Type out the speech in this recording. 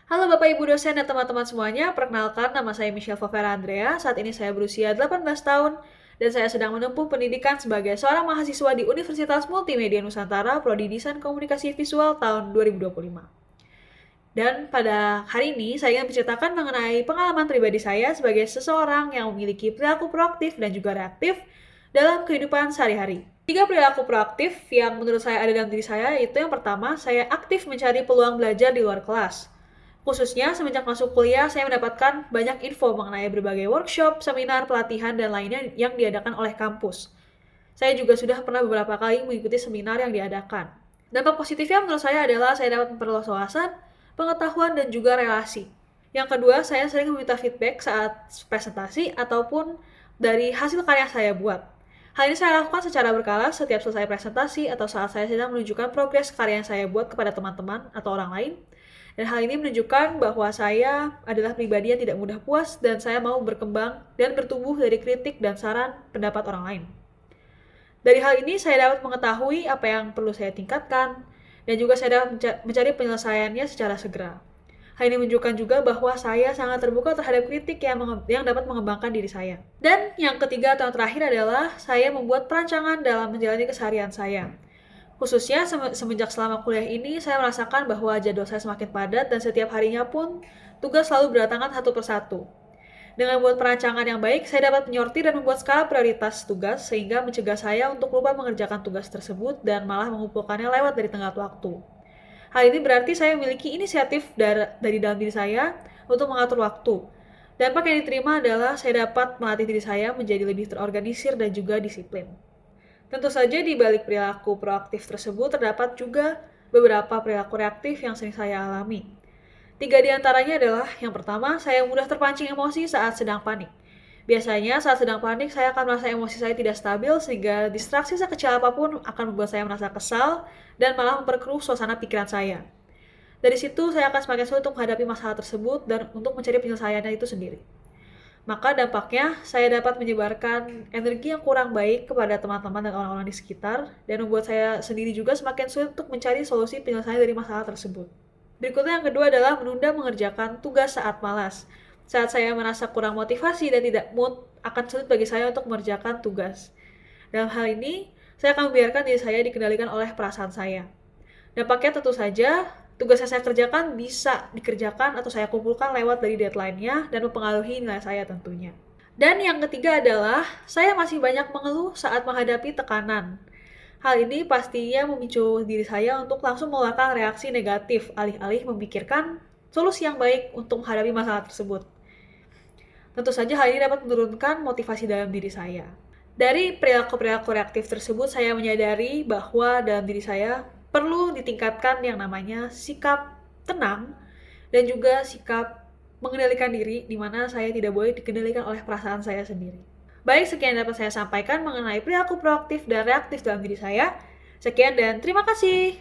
Halo Bapak Ibu dosen dan teman-teman semuanya, perkenalkan nama saya Michelle Fovera Andrea. Saat ini saya berusia 18 tahun dan saya sedang menempuh pendidikan sebagai seorang mahasiswa di Universitas Multimedia Nusantara Prodi Desain Komunikasi Visual tahun 2025. Dan pada hari ini saya ingin menceritakan mengenai pengalaman pribadi saya sebagai seseorang yang memiliki perilaku proaktif dan juga reaktif dalam kehidupan sehari-hari. 3 perilaku proaktif yang menurut saya ada dalam diri saya yaitu yang pertama, saya aktif mencari peluang belajar di luar kelas. Khususnya semenjak masuk kuliah, saya mendapatkan banyak info mengenai berbagai workshop, seminar, pelatihan, dan lainnya yang diadakan oleh kampus. Saya juga sudah pernah beberapa kali mengikuti seminar yang diadakan. Dampak positifnya menurut saya adalah saya dapat memperluas wawasan, pengetahuan, dan juga relasi. Yang kedua, saya sering meminta feedback saat presentasi ataupun dari hasil karya saya buat. Hal ini saya lakukan secara berkala setiap selesai presentasi atau saat saya sedang menunjukkan progres karya yang saya buat kepada teman-teman atau orang lain. Dan hal ini menunjukkan bahwa saya adalah pribadi yang tidak mudah puas dan saya mau berkembang dan bertumbuh dari kritik dan saran pendapat orang lain. Dari hal ini saya dapat mengetahui apa yang perlu saya tingkatkan dan juga saya dapat mencari penyelesaiannya secara segera. Hal ini menunjukkan juga bahwa saya sangat terbuka terhadap kritik yang dapat mengembangkan diri saya. Dan yang ketiga atau yang terakhir adalah saya membuat perancangan dalam menjalani keseharian saya. Khususnya semenjak selama kuliah ini, saya merasakan bahwa jadwal saya semakin padat dan setiap harinya pun tugas selalu berdatangan satu persatu. Dengan membuat perancangan yang baik, saya dapat menyortir dan membuat skala prioritas tugas sehingga mencegah saya untuk lupa mengerjakan tugas tersebut dan malah mengumpulkannya lewat dari tenggat waktu. Hal ini berarti saya memiliki inisiatif dari dalam diri saya untuk mengatur waktu. Dampak yang diterima adalah saya dapat melatih diri saya menjadi lebih terorganisir dan juga disiplin. Tentu saja di balik perilaku proaktif tersebut terdapat juga beberapa perilaku reaktif yang sering saya alami. 3 di antaranya adalah, yang pertama, saya mudah terpancing emosi saat sedang panik. Biasanya saat sedang panik, saya akan merasa emosi saya tidak stabil sehingga distraksi sekecil apapun akan membuat saya merasa kesal dan malah memperkeruh suasana pikiran saya. Dari situ, saya akan semakin sulit untuk menghadapi masalah tersebut dan untuk mencari penyelesaiannya itu sendiri. Maka dampaknya, saya dapat menyebarkan energi yang kurang baik kepada teman-teman dan orang-orang di sekitar, dan membuat saya sendiri juga semakin sulit untuk mencari solusi penyelesaian dari masalah tersebut. Berikutnya yang kedua adalah menunda mengerjakan tugas saat malas. Saat saya merasa kurang motivasi dan tidak mood, akan sulit bagi saya untuk mengerjakan tugas. Dalam hal ini, saya akan membiarkan diri saya dikendalikan oleh perasaan saya. Dampaknya tentu saja, tugas yang saya kerjakan bisa dikerjakan atau saya kumpulkan lewat dari deadline-nya dan mempengaruhi nilai saya tentunya. Dan yang ketiga adalah, saya masih banyak mengeluh saat menghadapi tekanan. Hal ini pastinya memicu diri saya untuk langsung mengeluarkan reaksi negatif, alih-alih memikirkan solusi yang baik untuk menghadapi masalah tersebut. Tentu saja hal ini dapat menurunkan motivasi dalam diri saya. Dari perilaku-perilaku reaktif tersebut, saya menyadari bahwa dalam diri saya perlu ditingkatkan yang namanya sikap tenang dan juga sikap mengendalikan diri, di mana saya tidak boleh dikendalikan oleh perasaan saya sendiri. Baik, sekian yang dapat saya sampaikan mengenai perilaku proaktif dan reaktif dalam diri saya. Sekian dan terima kasih.